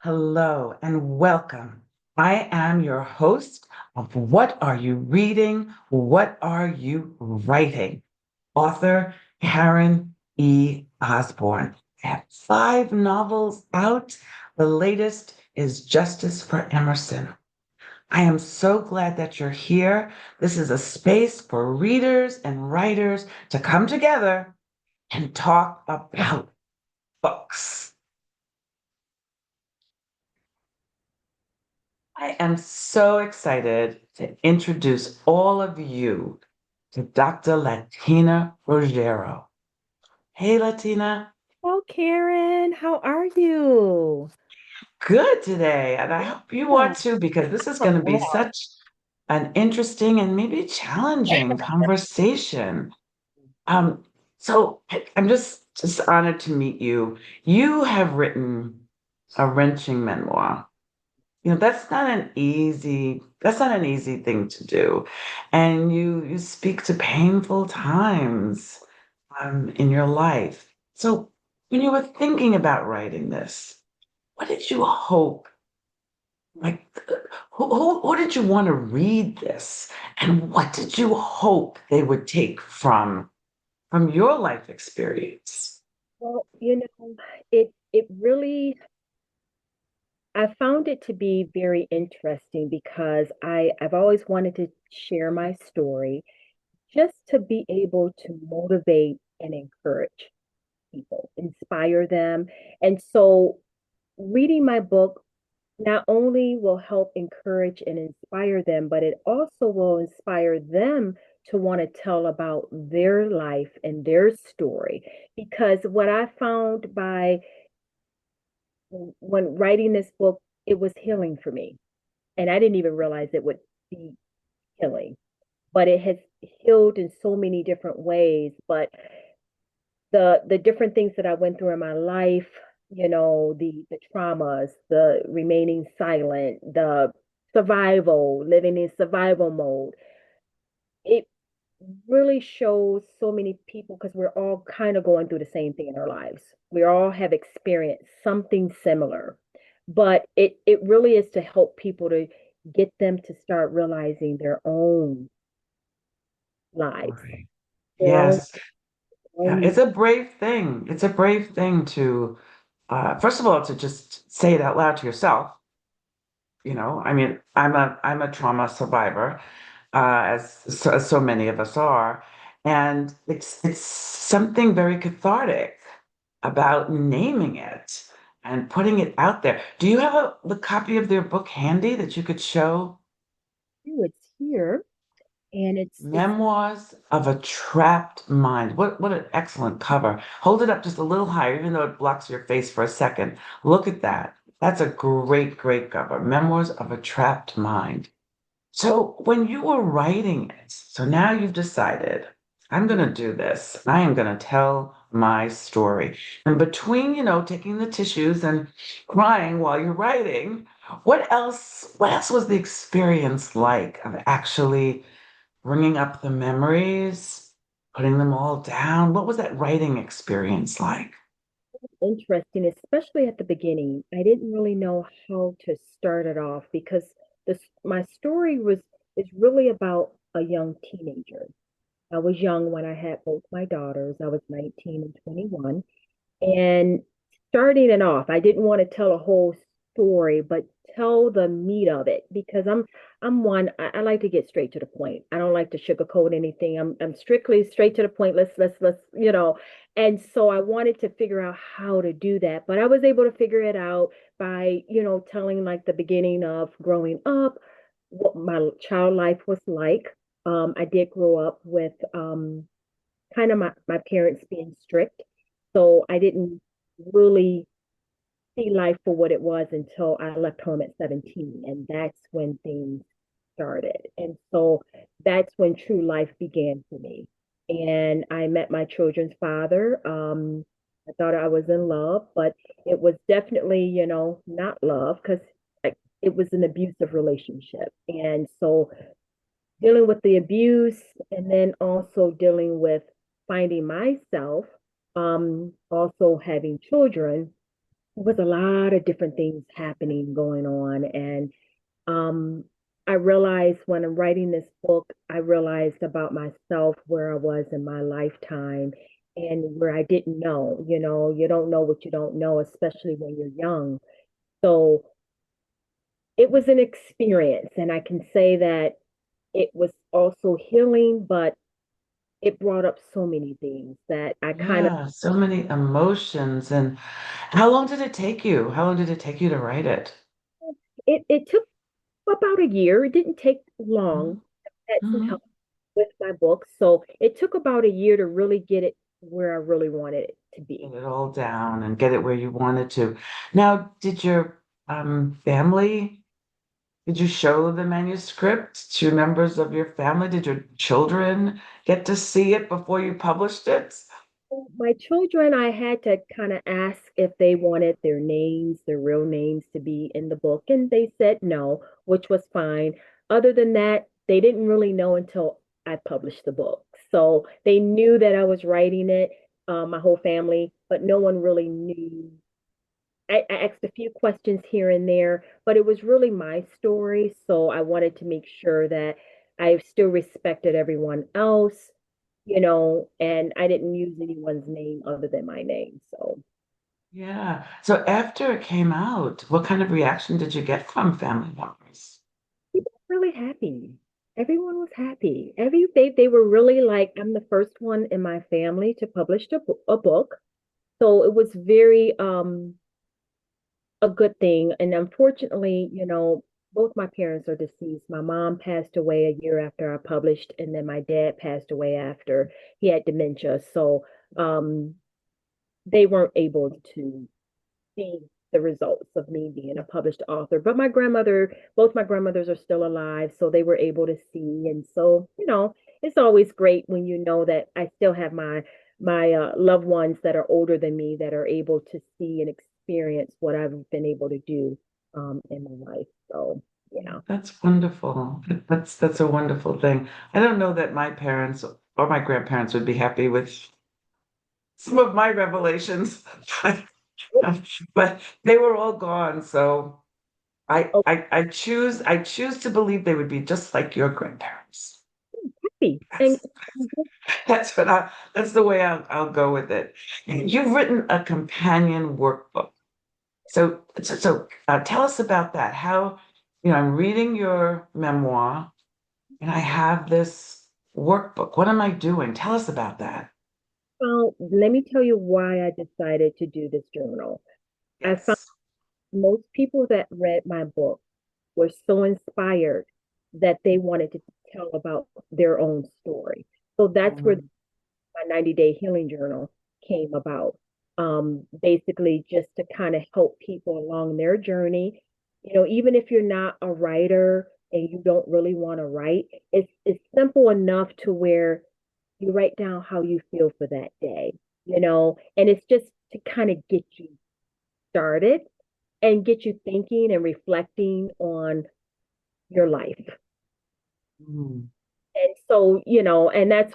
Hello and welcome. I am your host of What Are You Reading? What Are You Writing? Author Karen E. Osborne. I have five novels out. The latest is Justice for Emerson. I am so glad that you're here. This is a space for readers and writers to come together and talk about books. I am so excited to introduce all of you to Dr. Latina Roggero. Hey, Latina. Oh, Karen, how are you? Good today. And I hope you are Yeah. too, because this is going to be such an interesting and maybe challenging conversation. Um, I'm just honored to meet you. You have written a wrenching memoir. That's not an easy thing to do. And you speak to painful times in your life. So when you were thinking about writing this, what did you hope? Like, who did you want to read this? And what did you hope they would take from your life experience? Well, it really I found it to be very interesting because I've always wanted to share my story just to be able to motivate and encourage people, inspire them. And so reading my book not only will help encourage and inspire them, but it also will inspire them to want to tell about their life and their story. Because what I found by when writing this book, it was healing for me. And I didn't even realize it would be healing, but it has healed in so many different ways. But the different things that I went through in my life, the traumas, the remaining silent, the survival, living in survival mode. It really shows so many people because we're all kind of going through the same thing in our lives. We all have experienced something similar, but it really is to help people to get them to start realizing their own lives, Right. their own, Yes. Yeah, own it's a brave thing. It's a brave thing to, first of all, to just say it out loud to yourself. I mean, I'm a trauma survivor, as so many of us are, and it's something very cathartic about naming it and putting it out there. Do you have the copy of their book handy that you could show? it's here, and it's Memoirs of a Trapped Mind. What an excellent cover. Hold it up just a little higher, even though it blocks your face for a second. Look at that. That's a great, great cover. Memoirs of a Trapped Mind. So when you were writing it, so now you've decided, I'm going to do this. I am going to tell my story. And between, taking the tissues and crying while you're writing, what else was the experience like of actually bringing up the memories, putting them all down? What was that writing experience like? interesting, especially at the beginning. I didn't really know how to start it off because my story was is really about a young teenager. I was young when I had both my daughters. I was 19 and 21. And starting it off, I didn't want to tell a whole story, but tell the meat of it because I'm one, I like to get straight to the point. I don't like to sugarcoat anything. I'm strictly straight to the point. Let's. And so I wanted to figure out how to do that. But I was able to figure it out by, telling like the beginning of growing up, what my child life was like. I did grow up with kind of my parents being strict. So I didn't really see life for what it was until I left home at 17. And that's when things started. And so that's when true life began for me. And I met my children's father. I thought I was in love, but it was definitely, not love because it was an abusive relationship. And so dealing with the abuse and then also dealing with finding myself, also having children. was a lot of different things happening going on. And um, I realized when I'm writing this book, I realized about myself where I was in my lifetime and where I didn't know. You know, you don't know what you don't know, especially when you're young. So it was an experience, and I can say that it was also healing, but it brought up so many things that I kind of, Yeah, so many emotions. And how long did it take you? How long did it take you to write it? it took about a year. It didn't take long. I had some Mm-hmm. help with my book. So it took about a year to really get it where I really wanted it to Get be. it all down and get it where you wanted to. Now, did your family, did you show the manuscript to members of your family? Did your children get to see it before you published it? My children, I had to kind of ask if they wanted their names, their real names to be in the book, and they said no, which was fine. Other than that, they didn't really know until I published the book. So they knew that I was writing it, my whole family, but no one really knew. I asked a few questions here and there, but it was really my story. So I wanted to make sure that I still respected everyone else, and I didn't use anyone's name other than my name. So Yeah. So after it came out, what kind of reaction did you get from family members? people were really happy. Everyone was happy. They were really like, I'm the first one in my family to publish a book. So it was very a good thing. And unfortunately, both my parents are deceased. My mom passed away a year after I published, and then my dad passed away after he had dementia. So um, they weren't able to see the results of me being a published author. But both my grandmothers are still alive, so they were able to see. And so, it's always great when you know that I still have my loved ones that are older than me that are able to see and experience what I've been able to do in my life. So, Yeah, that's wonderful. That's a wonderful thing. I don't know that my parents or my grandparents would be happy with some of my revelations, but they were all gone. So oh, I choose to believe they would be just like your grandparents. happy. And That's that's what that's the way I'll go with it. You've written a companion workbook. So tell us about that. How, I'm reading your memoir and I have this workbook. What am I doing? Tell us about that. well, let me tell you why I decided to do this journal. I found Yes. most people that read my book were so inspired that they wanted to tell about their own story. So that's where Mm, my 90-day healing journal came about. Basically, just to kind of help people along their journey. Even if you're not a writer and you don't really want to write, it's simple enough to where you write down how you feel for that day, and it's just to kind of get you started and get you thinking and reflecting on your life. mm. And so, and that's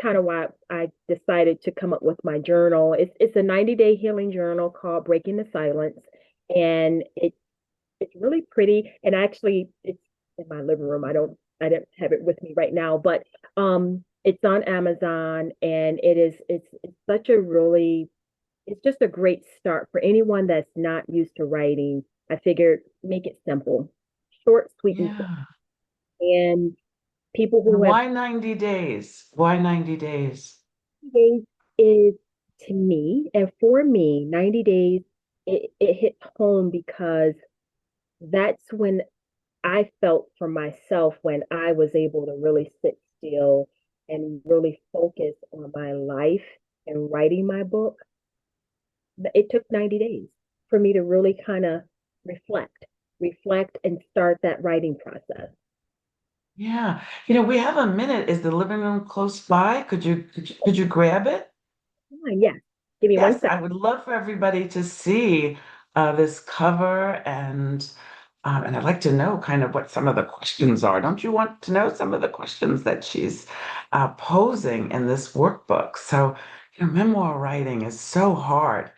kind of why I decided to come up with my journal. It's a 90-day healing journal called Breaking the Silence. And it's really pretty. And actually it's in my living room. I don't have it with me right now, but it's on Amazon, and it's such a really it's just a great start for anyone that's not used to writing. I figured make it simple, short, sweet, and simple. Yeah. And people And who have why 90 days? Why 90 days? days is to me, and for me, 90 days, it hit home because that's when I felt for myself when I was able to really sit still and really focus on my life and writing my book. It took 90 days for me to really kind of reflect and start that writing process. Yeah. We have a minute. Is the living room close by? Could you grab it? Yes. Give me one Yes, second. I would love for everybody to see this cover, and I'd like to know kind of what some of the questions are. Don't you want to know some of the questions that she's posing in this workbook? So, memoir writing is so hard.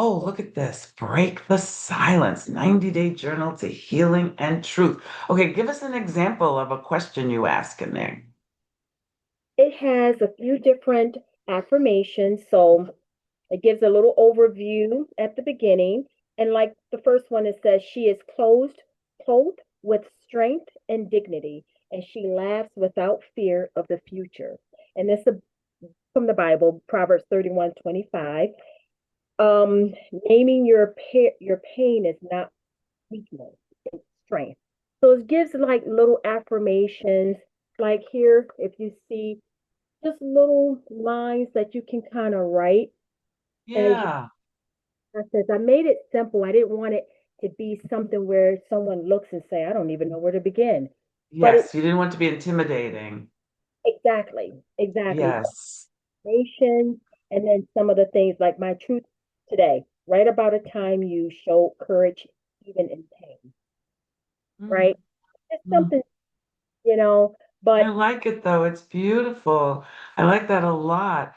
Oh, look at this. Break the silence. 90-day journal to healing and truth. Okay, give us an example of a question you ask in there. It has a few different affirmations. So it gives a little overview at the beginning. And like the first one, it says, she is clothed with strength and dignity, and she laughs without fear of the future. And this is from the Bible, Proverbs 31:25. Naming your pain is not weakness, it's strength. So it gives like little affirmations, like here, if you see just little lines that you can kind of write as you Yeah. process. I made it simple. I didn't want it to be something where someone looks and say, I don't even know where to begin. But it Yes, you didn't want to be intimidating. exactly. Yes. Nations, and then some of the things like my truth today. Write about a time you showed courage even in pain, Mm, right? It's mm. something, you know, I but like it though. It's beautiful. I like that a lot.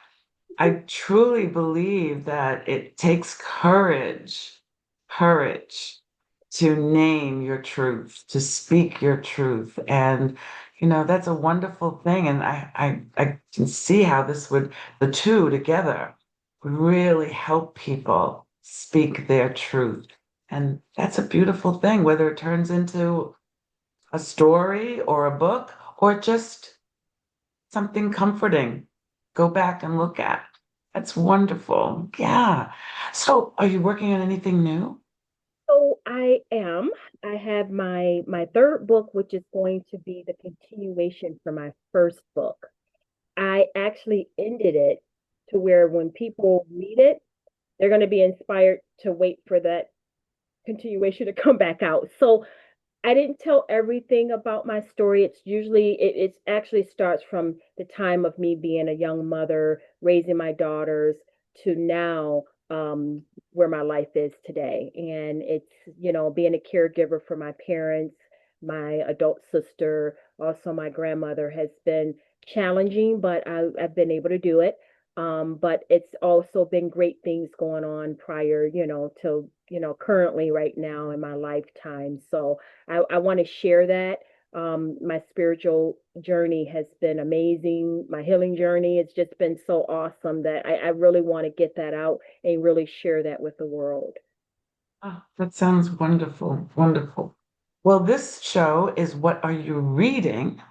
I truly believe that it takes courage to name your truth, to speak your truth. And, that's a wonderful thing. And I can see how the two together would really help people speak their truth. And that's a beautiful thing, whether it turns into a story or a book or just something comforting. Go back and look at. That's wonderful. Yeah. So, are you working on anything new? so I am. I have my third book, which is going to be the continuation for my first book. I actually ended it to where when people read it, they're going to be inspired to wait for that continuation to come back out. So I didn't tell everything about my story. It's actually starts from the time of me being a young mother, raising my daughters to now, where my life is today. And it's, being a caregiver for my parents, my adult sister, also my grandmother has been challenging, but I've been able to do it. But it's also been great things going on prior, to, currently right now in my lifetime. So I want to share that. My spiritual journey has been amazing. My healing journey, it's just been so awesome that I really want to get that out and really share that with the world. Oh, that sounds wonderful. Wonderful. Well, this show is What Are You Reading?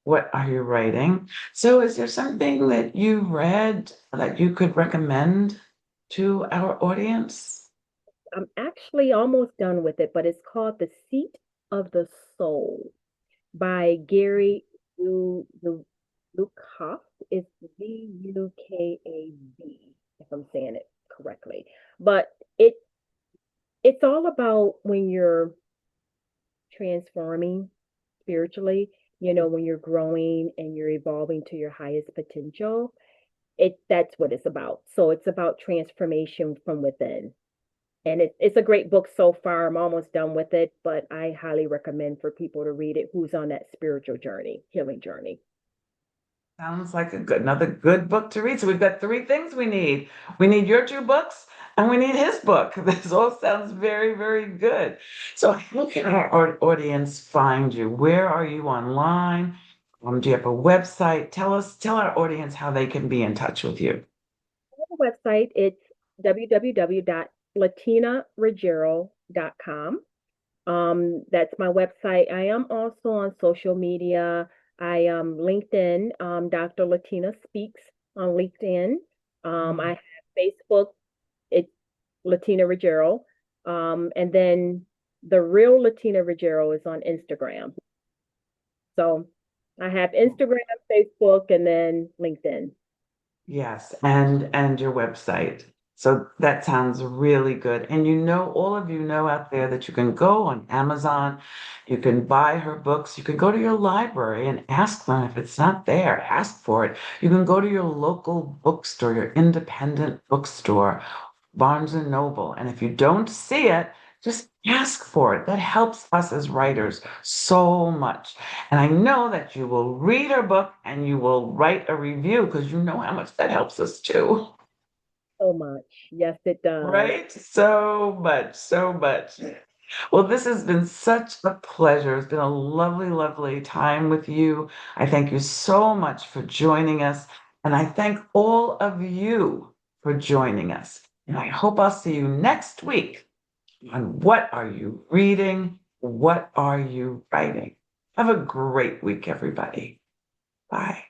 What are you writing? So, is there something that you read that you could recommend to our audience? I'm actually almost done with it, but it's called The Seat of the Soul by Gary Lukav. It's Vukav, if I'm saying it correctly. But it's all about when you're transforming spiritually, when you're growing and you're evolving to your highest potential. That's what it's about. So it's about transformation from within. And it's a great book so far. I'm almost done with it, but I highly recommend for people to read it who's on that spiritual journey, healing journey. Sounds like another good book to read. So we've got three things we need. We need your two books and we need his book. This all sounds very, very good. So how can our audience find you? Where are you online? Do you have a website? Tell our audience how they can be in touch with you. The website, it's www.latinaroggero.com. That's my website. I am also on social media. I am LinkedIn, Dr. Latina Speaks on LinkedIn. I Mm. have Facebook, it's Latina Roggero. And then the real Latina Roggero is on Instagram. So I have Instagram, Facebook, and then LinkedIn. Yes, and your website. So that sounds really good. And all of you know out there that you can go on Amazon, you can buy her books, you can go to your library and ask them if it's not there, ask for it. You can go to your local bookstore, your independent bookstore, Barnes and Noble, and if you don't see it, just ask for it. That helps us as writers so much. And I know that you will read her book and you will write a review because you know how much that helps us too. so much. Yes, it does. Right? So much, so much. Well, this has been such a pleasure. It's been a lovely, lovely time with you. I thank you so much for joining us. And I thank all of you for joining us. And I hope I'll see you next week on What Are You Reading? What Are You Writing? Have a great week, everybody. Bye.